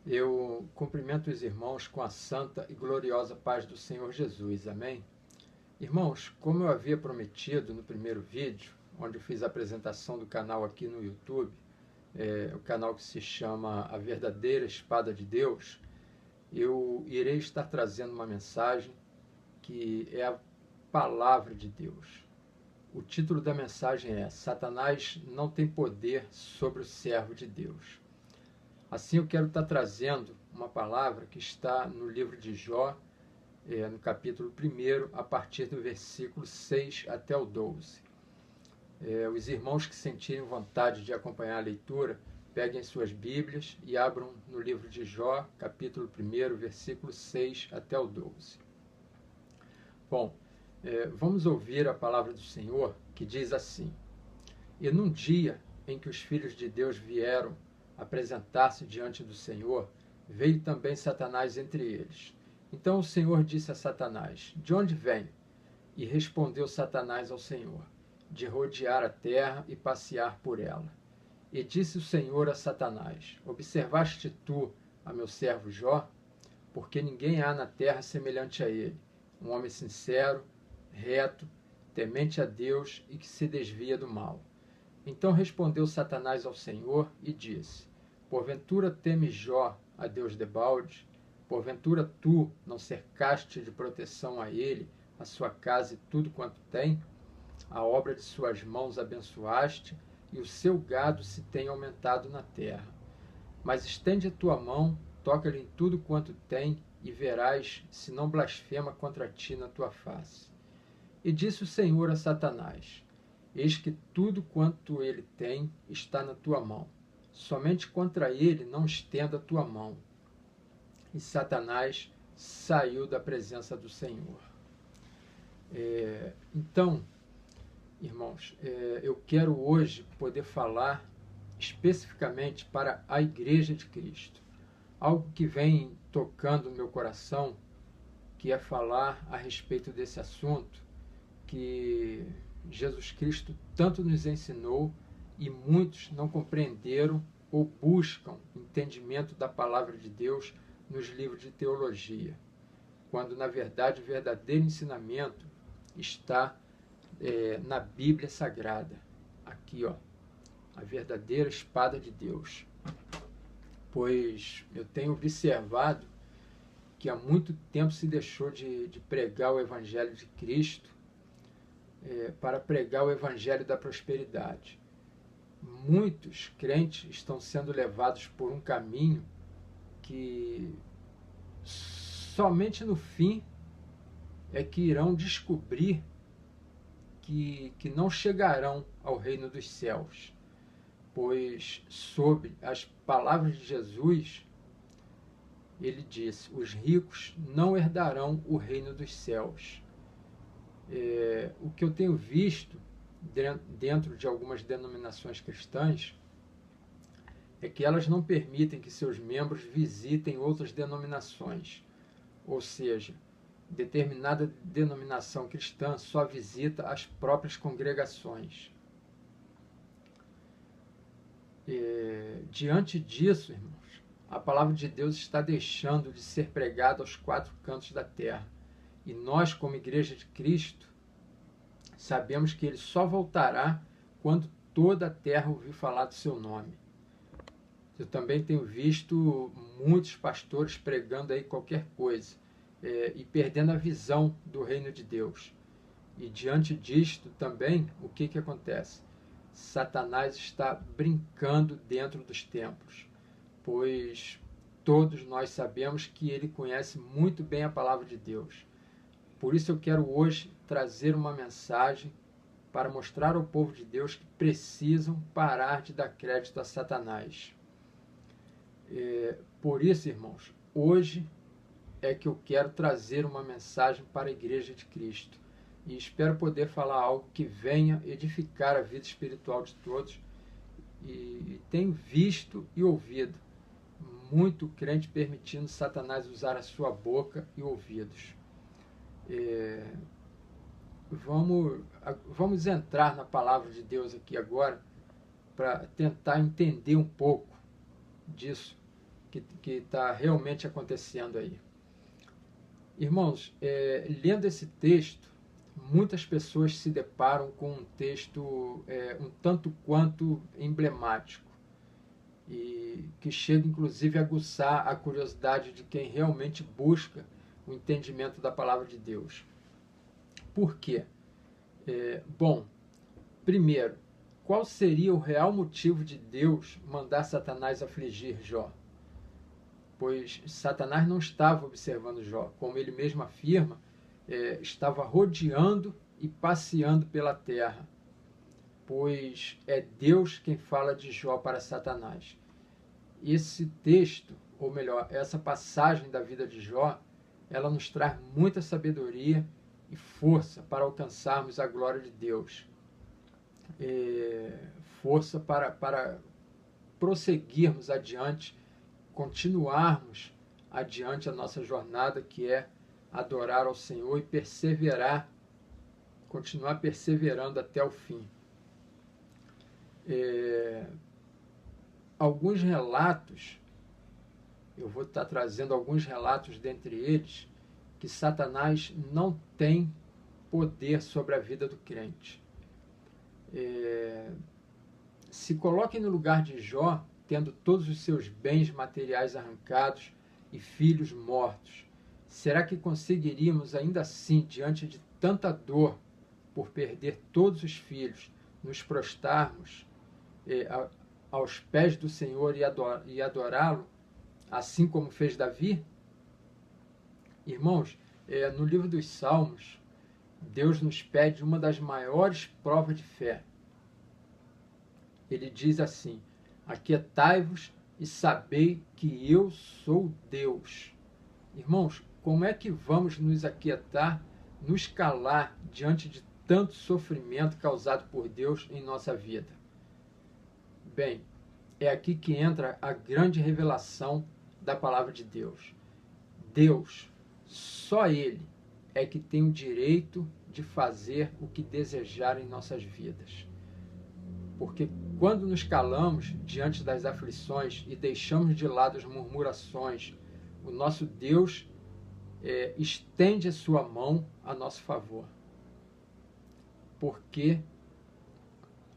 Eu cumprimento os irmãos com a santa e gloriosa paz do Senhor Jesus. Amém? Irmãos, como eu havia prometido no primeiro vídeo, onde eu fiz a apresentação do canal aqui no YouTube, o canal que se chama A Verdadeira Espada de Deus, eu irei estar trazendo uma mensagem que é a Palavra de Deus. O título da mensagem é Satanás não tem poder sobre o servo de Deus. Assim, eu quero estar trazendo uma palavra que está no livro de Jó, no capítulo 1, a partir do versículo 6 até o 12. Os irmãos que sentirem vontade de acompanhar a leitura, peguem suas Bíblias e abram no livro de Jó, capítulo 1, versículo 6 até o 12. Bom, vamos ouvir a palavra do Senhor, que diz assim: E num dia em que os filhos de Deus vieram apresentar-se diante do Senhor, veio também Satanás entre eles. Então o Senhor disse a Satanás: De onde vem? E respondeu Satanás ao Senhor: De rodear a terra e passear por ela. E disse o Senhor a Satanás: Observaste tu a meu servo Jó? Porque ninguém há na terra semelhante a ele, um homem sincero, reto, temente a Deus e que se desvia do mal. Então respondeu Satanás ao Senhor e disse: Porventura teme Jó a Deus debalde? Porventura tu não cercaste de proteção a ele, a sua casa e tudo quanto tem? A obra de suas mãos abençoaste, e o seu gado se tem aumentado na terra. Mas estende a tua mão, toca-lhe em tudo quanto tem, e verás se não blasfema contra ti na tua face. E disse o Senhor a Satanás: Eis que tudo quanto ele tem está na tua mão. Somente contra ele não estenda a tua mão. E Satanás saiu da presença do Senhor. Então, irmãos, eu quero hoje poder falar especificamente para a Igreja de Cristo. Algo que vem tocando no meu coração, que é falar a respeito desse assunto que Jesus Cristo tanto nos ensinou e muitos não compreenderam ou buscam entendimento da palavra de Deus nos livros de teologia, quando na verdade o verdadeiro ensinamento está na Bíblia Sagrada, aqui ó, a verdadeira espada de Deus. Pois eu tenho observado que há muito tempo se deixou de pregar o Evangelho de Cristo para pregar o Evangelho da prosperidade. Muitos crentes estão sendo levados por um caminho que somente no fim é que irão descobrir que não chegarão ao reino dos céus, pois sob as palavras de Jesus, ele disse: os ricos não herdarão o reino dos céus. O que eu tenho visto dentro de algumas denominações cristãs é que elas não permitem que seus membros visitem outras denominações, ou seja, determinada denominação cristã só visita as próprias congregações. Diante disso, irmãos, a palavra de Deus está deixando de ser pregada aos quatro cantos da terra. E nós, como Igreja de Cristo, sabemos que ele só voltará quando toda a terra ouvir falar do seu nome. Eu também tenho visto muitos pastores pregando aí qualquer coisa e perdendo a visão do reino de Deus. E diante disto também, o que acontece? Satanás está brincando dentro dos templos, pois todos nós sabemos que ele conhece muito bem a palavra de Deus. Por isso eu quero hoje trazer uma mensagem para mostrar ao povo de Deus que precisam parar de dar crédito a Satanás. Por isso, irmãos, hoje é que eu quero trazer uma mensagem para a Igreja de Cristo. E espero poder falar algo que venha edificar a vida espiritual de todos. E tenho visto e ouvido muito crente permitindo Satanás usar a sua boca e ouvidos. Vamos entrar na palavra de Deus aqui agora para tentar entender um pouco disso que está realmente acontecendo aí. Irmãos, lendo esse texto, muitas pessoas se deparam com um texto um tanto quanto emblemático e que chega inclusive a aguçar a curiosidade de quem realmente busca o entendimento da palavra de Deus. Por quê? Bom, primeiro, qual seria o real motivo de Deus mandar Satanás afligir Jó? Pois Satanás não estava observando Jó, como ele mesmo afirma, estava rodeando e passeando pela terra, pois é Deus quem fala de Jó para Satanás. Esse texto, ou melhor, essa passagem da vida de Jó, ela nos traz muita sabedoria e força para alcançarmos a glória de Deus. Força para prosseguirmos adiante, continuarmos adiante a nossa jornada, que é adorar ao Senhor e perseverar, continuar perseverando até o fim. Alguns relatos, eu vou estar trazendo alguns relatos dentre eles, que Satanás não tem poder sobre a vida do crente. Se coloquem no lugar de Jó, tendo todos os seus bens materiais arrancados e filhos mortos. Será que conseguiríamos ainda assim, diante de tanta dor por perder todos os filhos, nos prostrarmos aos pés do Senhor e adorá-lo, assim como fez Davi? Irmãos, no livro dos Salmos, Deus nos pede uma das maiores provas de fé. Ele diz assim: aquietai-vos e sabei que eu sou Deus. Irmãos, como é que vamos nos aquietar, nos calar diante de tanto sofrimento causado por Deus em nossa vida? Bem, é aqui que entra a grande revelação da palavra de Deus. Deus, só Ele é que tem o direito de fazer o que desejar em nossas vidas. Porque quando nos calamos diante das aflições e deixamos de lado as murmurações, o nosso Deus estende a sua mão a nosso favor. Porque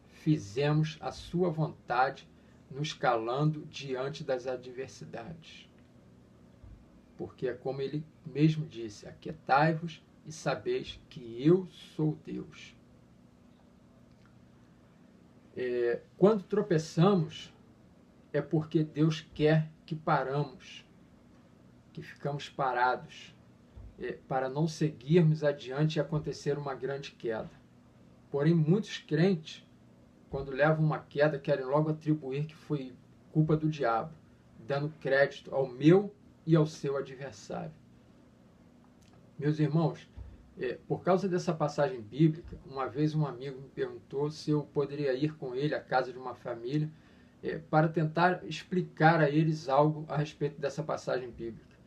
fizemos a sua vontade, nos calando diante das adversidades. Porque é como ele mesmo disse: aquietai-vos e sabeis que eu sou Deus. Quando tropeçamos, é porque Deus quer que paramos, que ficamos parados, para não seguirmos adiante e acontecer uma grande queda. Porém, muitos crentes, quando levam uma queda, querem logo atribuir que foi culpa do diabo, dando crédito ao meu e ao seu adversário. Meus irmãos, por causa dessa passagem bíblica, uma vez um amigo me perguntou se eu poderia ir com ele à casa de uma família para tentar explicar a eles algo a respeito dessa passagem bíblica.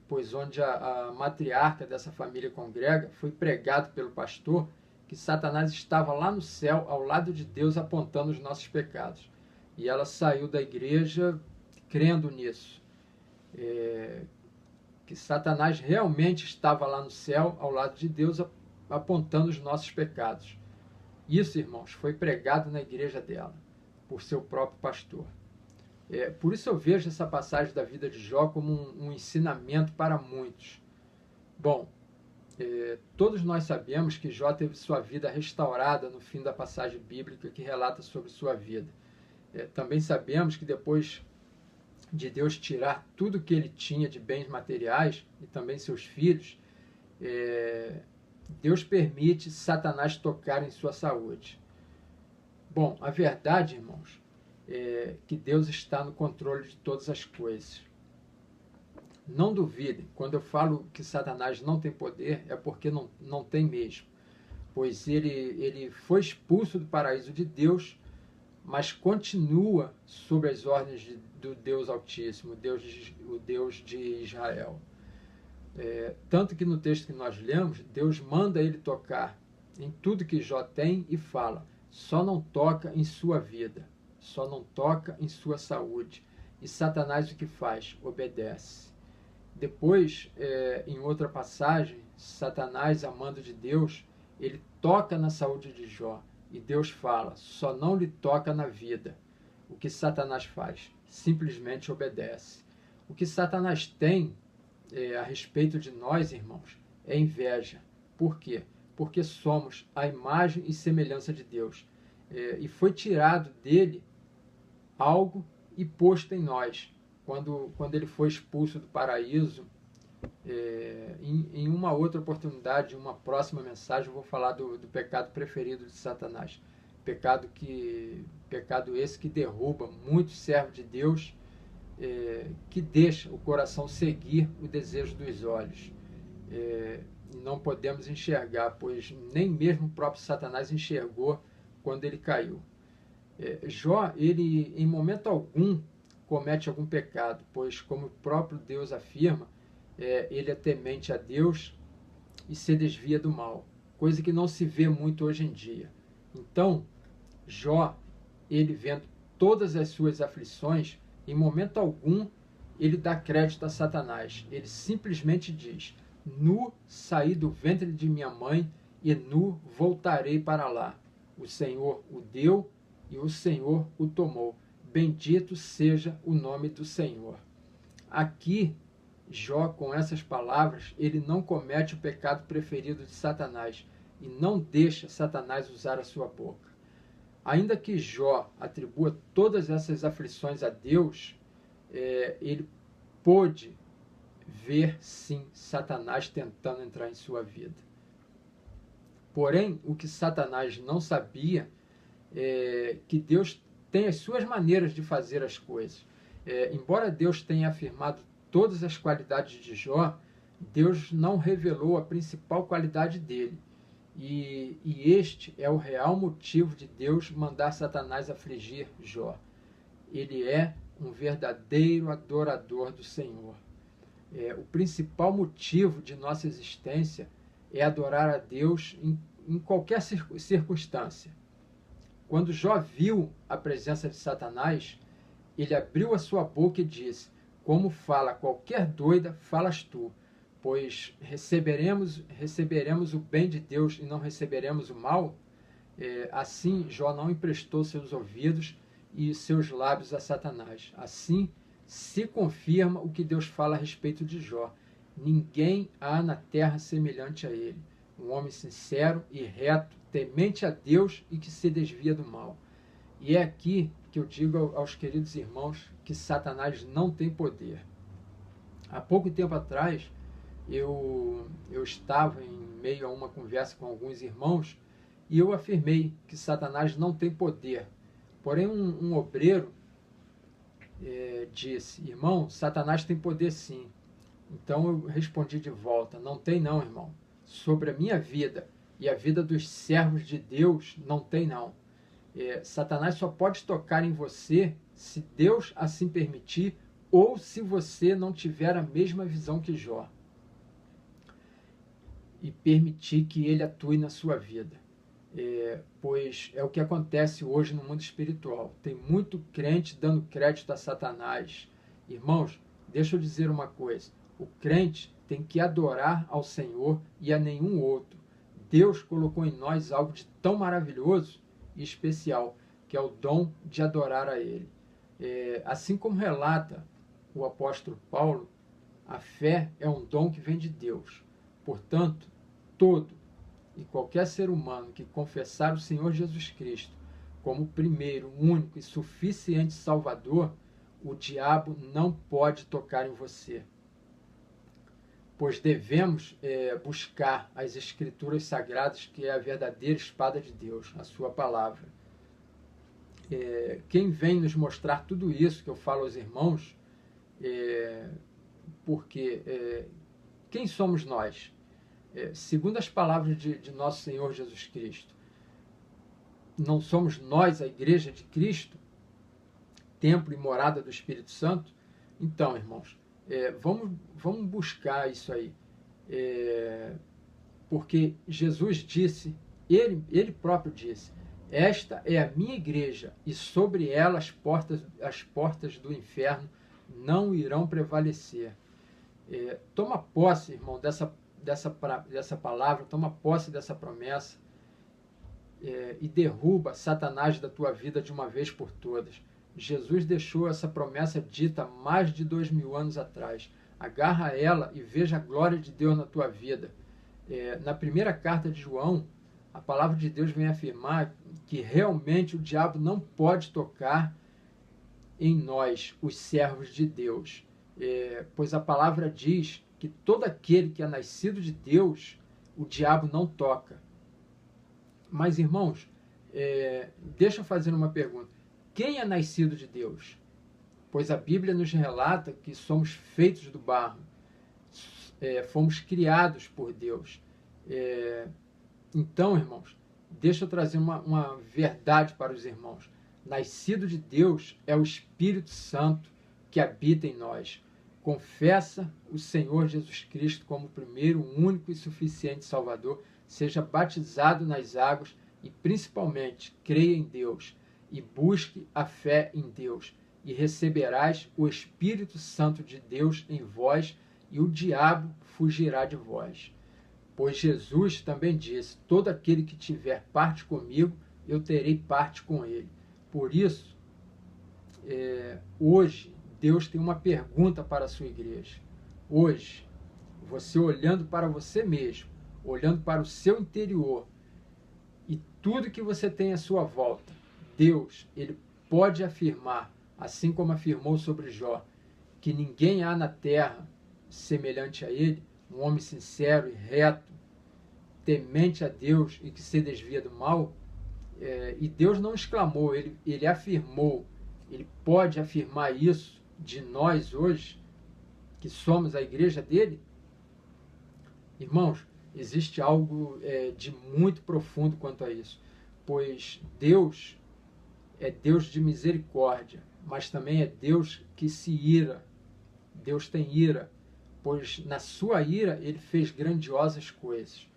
Pois onde a matriarca dessa família congrega, foi pregado pelo pastor que Satanás estava lá no céu, ao lado de Deus, apontando os nossos pecados. E ela saiu da igreja crendo nisso. Que Satanás realmente estava lá no céu, ao lado de Deus, apontando os nossos pecados. Isso, irmãos, foi pregado na igreja dela, por seu próprio pastor. Por isso eu vejo essa passagem da vida de Jó como um ensinamento para muitos. Bom, todos nós sabemos que Jó teve sua vida restaurada no fim da passagem bíblica que relata sobre sua vida. Também sabemos que depois de Deus tirar tudo que ele tinha de bens materiais e também seus filhos, Deus permite Satanás tocar em sua saúde. Bom, a verdade, irmãos, é que Deus está no controle de todas as coisas. Não duvidem, quando eu falo que Satanás não tem poder, é porque não tem mesmo. Pois ele foi expulso do paraíso de Deus, mas continua sob as ordens do Deus Altíssimo, o Deus de Israel. Tanto que no texto que nós lemos, Deus manda ele tocar em tudo que Jó tem e fala: só não toca em sua vida, só não toca em sua saúde. e Satanás o que faz? Obedece. Depois, em outra passagem, Satanás, amando de Deus, ele toca na saúde de Jó. E Deus fala, só não lhe toca na vida. O que Satanás faz? Simplesmente obedece. O que Satanás tem a respeito de nós, irmãos, é inveja. Por quê? Porque somos a imagem e semelhança de Deus. E foi tirado dele algo e posto em nós. Quando ele foi expulso do paraíso, em uma outra oportunidade, em uma próxima mensagem, eu vou falar do pecado preferido de Satanás. Pecado esse que derruba muitos servos de Deus, que deixa o coração seguir o desejo dos olhos. Não podemos enxergar, pois nem mesmo o próprio Satanás enxergou quando ele caiu. Jó, ele em momento algum comete algum pecado, pois como o próprio Deus afirma, ele é temente a Deus e se desvia do mal, coisa que não se vê muito hoje em dia. Então, Jó, ele vendo todas as suas aflições, em momento algum ele dá crédito a Satanás. Ele simplesmente diz, nu saí do ventre de minha mãe e nu voltarei para lá. O Senhor o deu e o Senhor o tomou. Bendito seja o nome do Senhor. Aqui, Jó, com essas palavras, ele não comete o pecado preferido de Satanás e não deixa Satanás usar a sua boca. Ainda que Jó atribua todas essas aflições a Deus, ele pôde ver, sim, Satanás tentando entrar em sua vida. Porém, o que Satanás não sabia é que Deus tem as suas maneiras de fazer as coisas. Embora Deus tenha afirmado todas as qualidades de Jó, Deus não revelou a principal qualidade dele. E este é o real motivo de Deus mandar Satanás afligir Jó. Ele é um verdadeiro adorador do Senhor. O principal motivo de nossa existência é adorar a Deus em qualquer circunstância. Quando Jó viu a presença de Satanás, ele abriu a sua boca e disse, como fala qualquer doida, falas tu, pois receberemos o bem de Deus e não receberemos o mal? Assim, Jó não emprestou seus ouvidos e seus lábios a Satanás. Assim, se confirma o que Deus fala a respeito de Jó. Ninguém há na terra semelhante a ele. Um homem sincero e reto, temente a Deus e que se desvia do mal. E é aqui que eu digo aos queridos irmãos que Satanás não tem poder. Há pouco tempo atrás, eu estava em meio a uma conversa com alguns irmãos e eu afirmei que Satanás não tem poder. Porém, um obreiro disse, irmão, Satanás tem poder sim. Então eu respondi de volta, não tem não, irmão. Sobre a minha vida e a vida dos servos de Deus, não tem não. Satanás só pode tocar em você se Deus assim permitir ou se você não tiver a mesma visão que Jó e permitir que ele atue na sua vida. Pois é o que acontece hoje no mundo espiritual. Tem muito crente dando crédito a Satanás. Irmãos, deixa eu dizer uma coisa. O crente tem que adorar ao Senhor e a nenhum outro. Deus colocou em nós algo de tão maravilhoso e especial, que é o dom de adorar a Ele. Assim como relata o apóstolo Paulo, a fé é um dom que vem de Deus. Portanto, todo e qualquer ser humano que confessar o Senhor Jesus Cristo como o primeiro, único e suficiente Salvador, o diabo não pode tocar em você. Pois devemos buscar as Escrituras Sagradas, que é a verdadeira espada de Deus, a sua palavra. Quem vem nos mostrar tudo isso que eu falo aos irmãos, porque quem somos nós? Segundo as palavras de nosso Senhor Jesus Cristo, não somos nós a igreja de Cristo, templo e morada do Espírito Santo? Então, irmãos, vamos buscar isso aí, porque Jesus disse, ele próprio disse, Esta é a minha igreja, e sobre ela as portas do inferno não irão prevalecer. Toma posse, irmão, dessa palavra, toma posse dessa promessa, e derruba Satanás da tua vida de uma vez por todas. Jesus deixou essa promessa dita mais de 2000 anos atrás. Agarra ela e veja a glória de Deus na tua vida. Na primeira carta de João, a palavra de Deus vem afirmar que realmente o diabo não pode tocar em nós, os servos de Deus. Pois a palavra diz que todo aquele que é nascido de Deus, o diabo não toca. Mas, irmãos, deixa eu fazer uma pergunta. Quem é nascido de Deus? Pois a Bíblia nos relata que somos feitos do barro. Fomos criados por Deus. Então, irmãos, deixa eu trazer uma verdade para os irmãos. Nascido de Deus é o Espírito Santo que habita em nós. Confessa o Senhor Jesus Cristo como o primeiro, único e suficiente Salvador. Seja batizado nas águas e, principalmente, creia em Deus e busque a fé em Deus. E receberás o Espírito Santo de Deus em vós e o diabo fugirá de vós. Pois Jesus também disse, todo aquele que tiver parte comigo, eu terei parte com ele. Por isso, hoje, Deus tem uma pergunta para a sua igreja. Hoje, você olhando para você mesmo, olhando para o seu interior e tudo que você tem à sua volta, Deus, ele pode afirmar, assim como afirmou sobre Jó, que ninguém há na terra semelhante a ele, um homem sincero e reto, temente a Deus e que se desvia do mal. E Deus não exclamou, ele afirmou. Ele pode afirmar isso de nós hoje, que somos a igreja dele? Irmãos, existe algo de muito profundo quanto a isso, pois Deus é Deus de misericórdia, mas também é Deus que se ira. Deus tem ira, pois na sua ira ele fez grandiosas coisas,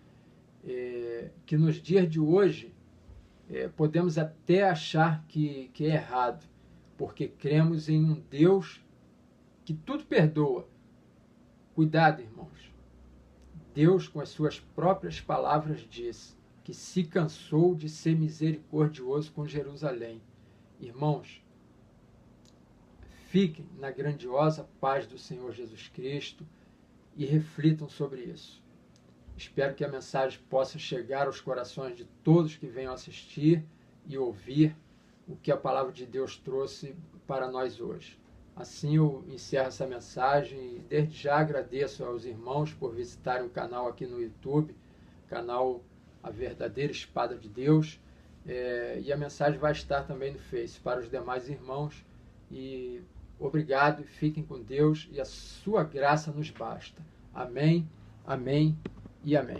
que nos dias de hoje podemos até achar que é errado, porque cremos em um Deus que tudo perdoa. Cuidado, irmãos. Deus, com as suas próprias palavras, disse que se cansou de ser misericordioso com Jerusalém. Irmãos, fiquem na grandiosa paz do Senhor Jesus Cristo e reflitam sobre isso. Espero que a mensagem possa chegar aos corações de todos que venham assistir e ouvir o que a palavra de Deus trouxe para nós hoje. Assim eu encerro essa mensagem e desde já agradeço aos irmãos por visitarem o canal aqui no YouTube, canal A Verdadeira Espada de Deus, e a mensagem vai estar também no Face para os demais irmãos. E obrigado, fiquem com Deus e a sua graça nos basta. Amém, amém e amém.